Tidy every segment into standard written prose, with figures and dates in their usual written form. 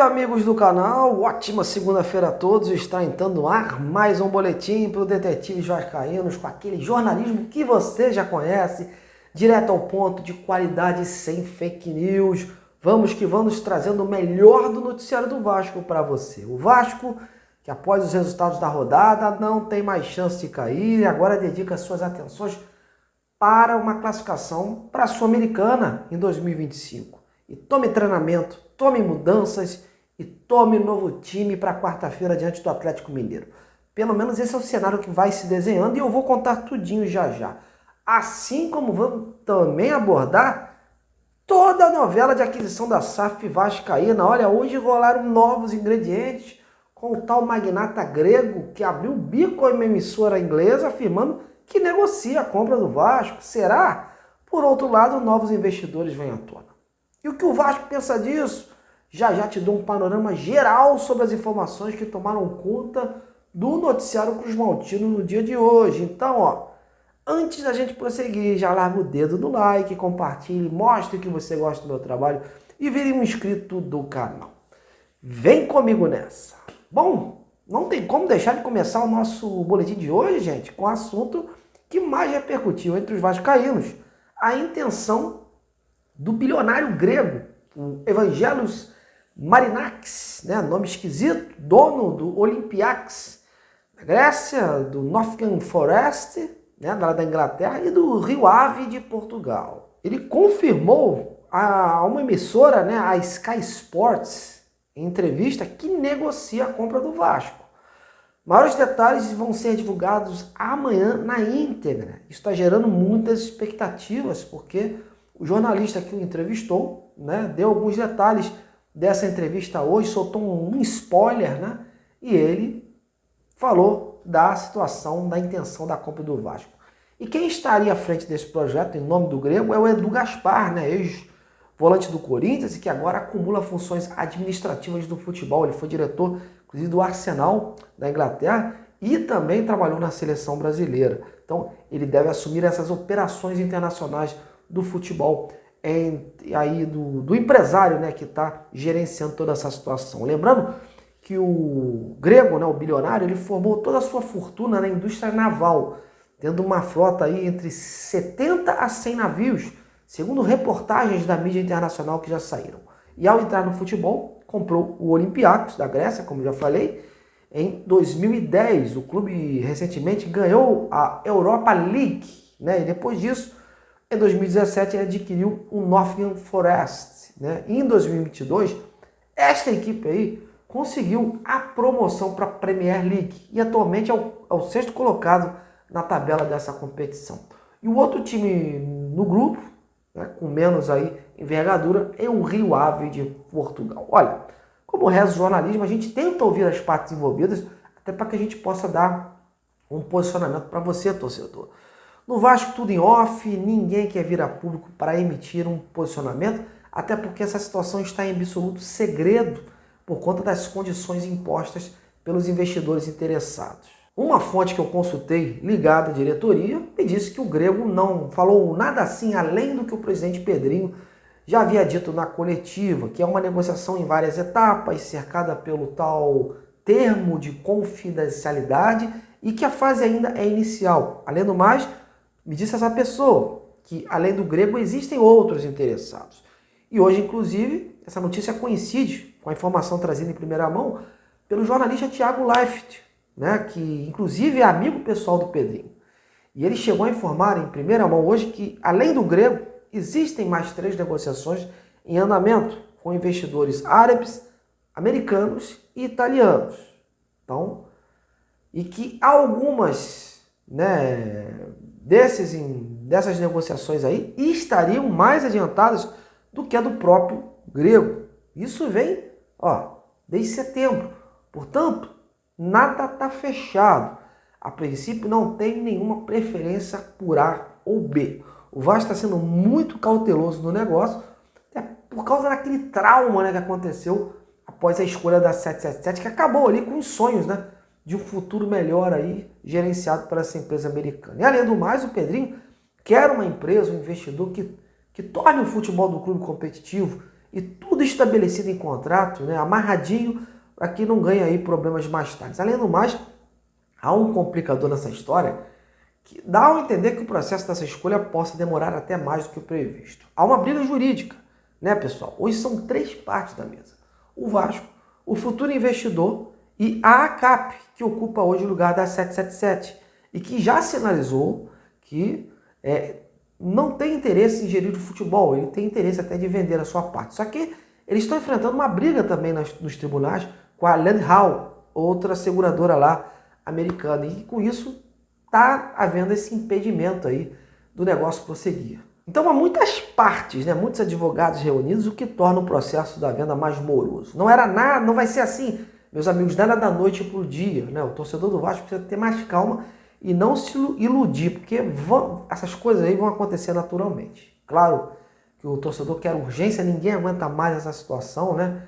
amigos do canal, ótima segunda-feira a todos. Está entrando no ar mais um boletim para o Detetives Vascaínos com aquele jornalismo que você já conhece, direto ao ponto, de qualidade, sem fake news. Vamos que vamos, trazendo o melhor do noticiário do Vasco para você. O Vasco, que após os resultados da rodada não tem mais chance de cair e agora dedica suas atenções para uma classificação para a Sul-Americana em 2025. E tome treinamento, tome mudanças e tome novo time para quarta-feira diante do Atlético Mineiro. Pelo menos esse é o cenário que vai se desenhando e eu vou contar tudinho já já. Assim como vamos também abordar toda a novela de aquisição da SAF Vascaína. Olha, hoje rolaram novos ingredientes com o tal magnata grego que abriu o bico a uma emissora inglesa afirmando que negocia a compra do Vasco. Será? Por outro lado, novos investidores vêm à tona. E o que o Vasco pensa disso? Já já te dou um panorama geral sobre as informações que tomaram conta do noticiário Cruz Maltino no dia de hoje. Então, antes da gente prosseguir, já larga o dedo no like, compartilhe, mostre que você gosta do meu trabalho e vire um inscrito do canal. Vem comigo nessa. Bom, não tem como deixar de começar o nosso boletim de hoje, gente, com o assunto que mais repercutiu entre os vascaínos: a intenção do bilionário grego, o Evangelos Marinakis, nome esquisito, dono do Olympiacos da Grécia, do Nottingham Forest, da Inglaterra, e do Rio Ave de Portugal. Ele confirmou a uma emissora, a Sky Sports, em entrevista, que negocia a compra do Vasco. Maiores detalhes vão ser divulgados amanhã na íntegra. Isso está gerando muitas expectativas, porque o jornalista que o entrevistou, deu alguns detalhes dessa entrevista hoje, soltou um spoiler, e ele falou da situação, da intenção da compra do Vasco. E quem estaria à frente desse projeto, em nome do grego, é o Edu Gaspar, ex-volante do Corinthians, e que agora acumula funções administrativas do futebol. Ele foi diretor, inclusive, do Arsenal da Inglaterra e também trabalhou na seleção brasileira. Então, ele deve assumir essas operações internacionais do futebol, aí do empresário, que está gerenciando toda essa situação. Lembrando que o grego, o bilionário, ele formou toda a sua fortuna na indústria naval, tendo uma frota aí entre 70 a 100 navios, segundo reportagens da mídia internacional que já saíram. E ao entrar no futebol, comprou o Olympiacos da Grécia, como já falei, em 2010. O clube recentemente ganhou a Europa League, e depois disso, em 2017, ele adquiriu o Nottingham Forest. E em 2022, esta equipe aí conseguiu a promoção para a Premier League e atualmente é o sexto colocado na tabela dessa competição. E o outro time no grupo, com menos aí envergadura, é o Rio Ave de Portugal. Olha, como reza o jornalismo, a gente tenta ouvir as partes envolvidas, até para que a gente possa dar um posicionamento para você, torcedor. No Vasco, tudo em off, ninguém quer vir a público para emitir um posicionamento, até porque essa situação está em absoluto segredo por conta das condições impostas pelos investidores interessados. Uma fonte que eu consultei, ligada à diretoria, me disse que o grego não falou nada assim além do que o presidente Pedrinho já havia dito na coletiva, que é uma negociação em várias etapas, cercada pelo tal termo de confidencialidade e que a fase ainda é inicial. Além do mais, me disse essa pessoa que, além do grego, existem outros interessados. E hoje, inclusive, essa notícia coincide com a informação trazida em primeira mão pelo jornalista Thiago Leifert, que inclusive é amigo pessoal do Pedrinho. E ele chegou a informar em primeira mão hoje que, além do grego, existem mais 3 negociações em andamento com investidores árabes, americanos e italianos. Então, e que algumas dessas negociações aí estariam mais adiantadas do que a do próprio grego. Isso vem desde setembro. Portanto, nada está fechado. A princípio não tem nenhuma preferência por A ou B. O Vasco está sendo muito cauteloso no negócio, até por causa daquele trauma que aconteceu após a escolha da 777, que acabou ali com os sonhos de um futuro melhor aí, gerenciado por essa empresa americana. E além do mais, o Pedrinho quer uma empresa, um investidor que torne o futebol do clube competitivo e tudo estabelecido em contrato, né, amarradinho, para que não ganhe aí problemas mais tarde. Além do mais, há um complicador nessa história que dá a entender que o processo dessa escolha possa demorar até mais do que o previsto. Há uma briga jurídica, né, pessoal? Hoje são 3 partes da mesa: o Vasco, o futuro investidor e a ACAP, que ocupa hoje o lugar da 777 e que já sinalizou que não tem interesse em gerir o futebol, ele tem interesse até de vender a sua parte. Só que eles estão enfrentando uma briga também nos tribunais com a Land Hall, outra seguradora lá americana, e com isso está havendo esse impedimento aí do negócio prosseguir. Então há muitas partes, né, muitos advogados reunidos, o que torna o processo da venda mais moroso. Não era nada, não vai ser assim, meus amigos, nada da noite para o dia, né? O torcedor do Vasco precisa ter mais calma e não se iludir, porque essas coisas aí vão acontecer naturalmente. Claro que o torcedor quer urgência, ninguém aguenta mais essa situação, né?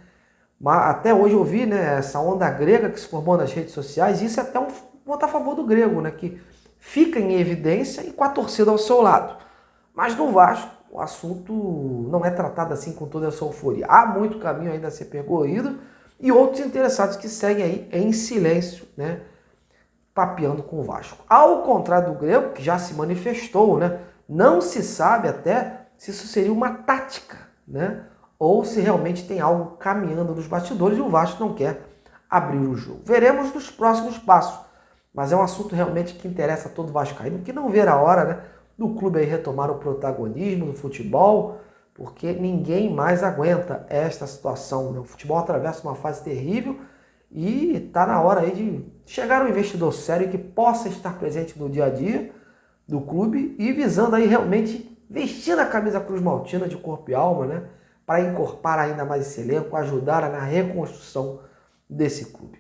Mas até hoje eu vi, né, essa onda grega que se formou nas redes sociais, e isso é até um ponto a favor do grego, né, que fica em evidência e com a torcida ao seu lado. Mas no Vasco, o assunto não é tratado assim com toda essa euforia. Há muito caminho ainda a ser percorrido e outros interessados que seguem aí em silêncio, né, papeando com o Vasco. Ao contrário do grego, que já se manifestou, né, não se sabe até se isso seria uma tática, né, ou se realmente tem algo caminhando nos bastidores e o Vasco não quer abrir o jogo. Veremos nos próximos passos, mas é um assunto realmente que interessa a todo vascaíno, que não vê a hora, né, do clube aí retomar o protagonismo do futebol, porque ninguém mais aguenta esta situação, né? O futebol atravessa uma fase terrível e está na hora aí de chegar um investidor sério que possa estar presente no dia a dia do clube e visando aí realmente vestir a camisa Cruz Maltina de corpo e alma, né, para encorpar ainda mais esse elenco, ajudar na reconstrução desse clube.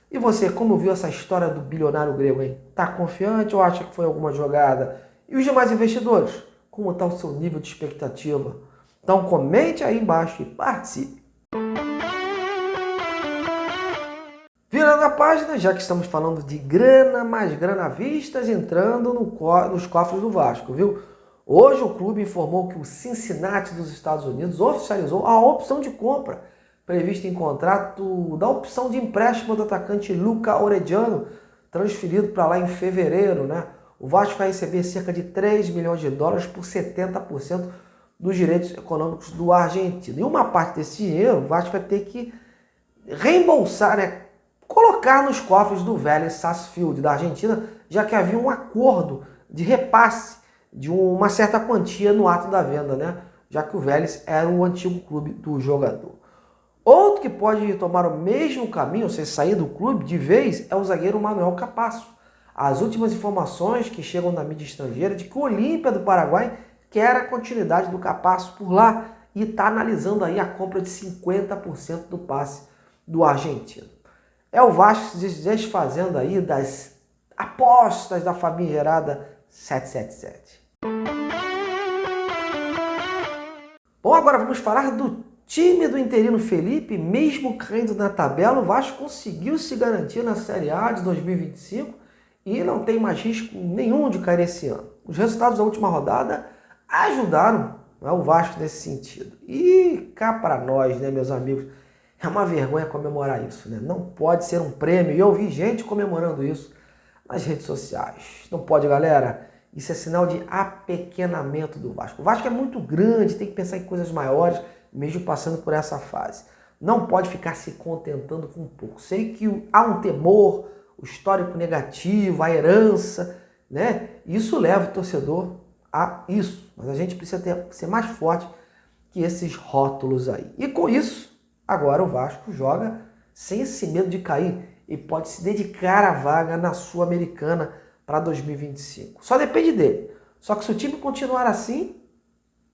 E você, como viu essa história do bilionário grego, hein? Tá confiante ou acha que foi alguma jogada? E os demais investidores? Como está o seu nível de expectativa? Então comente aí embaixo e participe. Virando a página, já que estamos falando de grana, mais grana à vista, entrando nos cofres do Vasco, viu? Hoje o clube informou que o Cincinnati dos Estados Unidos oficializou a opção de compra prevista em contrato da opção de empréstimo do atacante Luca Orediano, transferido para lá em fevereiro, né? O Vasco vai receber cerca de 3 milhões de dólares por 70% dos direitos econômicos do argentino. E uma parte desse dinheiro o Vasco vai ter que reembolsar, né? Colocar nos cofres do Vélez Sarsfield da Argentina, já que havia um acordo de repasse de uma certa quantia no ato da venda, né? Já que o Vélez era o antigo clube do jogador. Outro que pode tomar o mesmo caminho, ou seja, sair do clube de vez, é o zagueiro Manuel Capasso. As últimas informações que chegam da mídia estrangeira de que o Olímpia do Paraguai quer a continuidade do Capasso por lá e está analisando aí a compra de 50% do passe do argentino. É o Vasco se desfazendo aí das apostas da famigerada 777. Bom, agora vamos falar do time do interino Felipe. Mesmo caindo na tabela, o Vasco conseguiu se garantir na Série A de 2025 e não tem mais risco nenhum de cair esse ano. Os resultados da última rodada ajudaram, né, o Vasco nesse sentido. E cá para nós, né, meus amigos, é uma vergonha comemorar isso, né? Não pode ser um prêmio. E eu vi gente comemorando isso nas redes sociais. Não pode, galera. Isso é sinal de apequenamento do Vasco. O Vasco é muito grande, tem que pensar em coisas maiores, mesmo passando por essa fase. Não pode ficar se contentando com pouco. Sei que há um temor, o histórico negativo, a herança, né? Isso leva o torcedor a isso. Mas a gente precisa ser mais forte que esses rótulos aí. E com isso, agora o Vasco joga sem esse medo de cair e pode se dedicar à vaga na Sul-Americana para 2025. Só depende dele. Só que se o time continuar assim,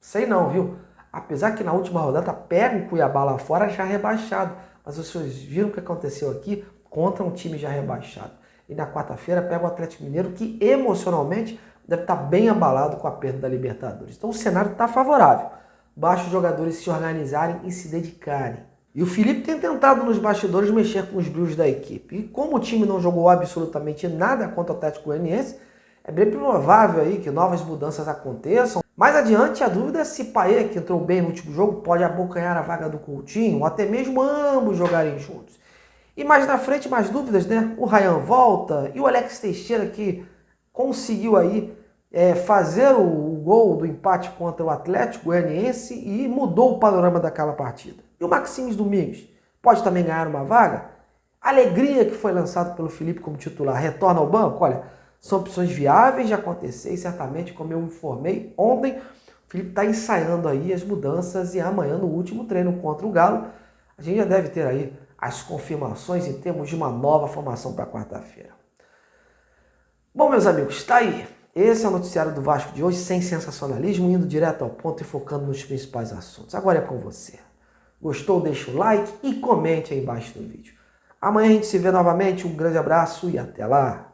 sei não, viu? Apesar que na última rodada pega o Cuiabá lá fora já rebaixado. Mas vocês viram o que aconteceu aqui contra um time já rebaixado. E na quarta-feira pega o Atlético Mineiro, que emocionalmente deve estar bem abalado com a perda da Libertadores. Então o cenário está favorável. Basta os jogadores se organizarem e se dedicarem. E o Felipe tem tentado nos bastidores mexer com os brilhos da equipe. E como o time não jogou absolutamente nada contra o Atlético Goianiense, é bem provável aí que novas mudanças aconteçam. Mais adiante, a dúvida é se Payet, que entrou bem no último jogo, pode abocanhar a vaga do Coutinho, ou até mesmo ambos jogarem juntos. E mais na frente, mais dúvidas, né? O Ryan volta e o Alex Teixeira, que conseguiu aí fazer o gol do empate contra o Atlético Goianiense e mudou o panorama daquela partida. E o Maximus Domingues pode também ganhar uma vaga? A alegria que foi lançado pelo Felipe como titular retorna ao banco? Olha, são opções viáveis de acontecer e certamente, como eu informei ontem, o Felipe está ensaiando aí as mudanças e amanhã, no último treino contra o Galo, a gente já deve ter aí as confirmações em termos de uma nova formação para quarta-feira. Bom, meus amigos, está aí. Esse é o noticiário do Vasco de hoje, sem sensacionalismo, indo direto ao ponto e focando nos principais assuntos. Agora é com você. Gostou? Deixa o like e comente aí embaixo do vídeo. Amanhã a gente se vê novamente. Um grande abraço e até lá!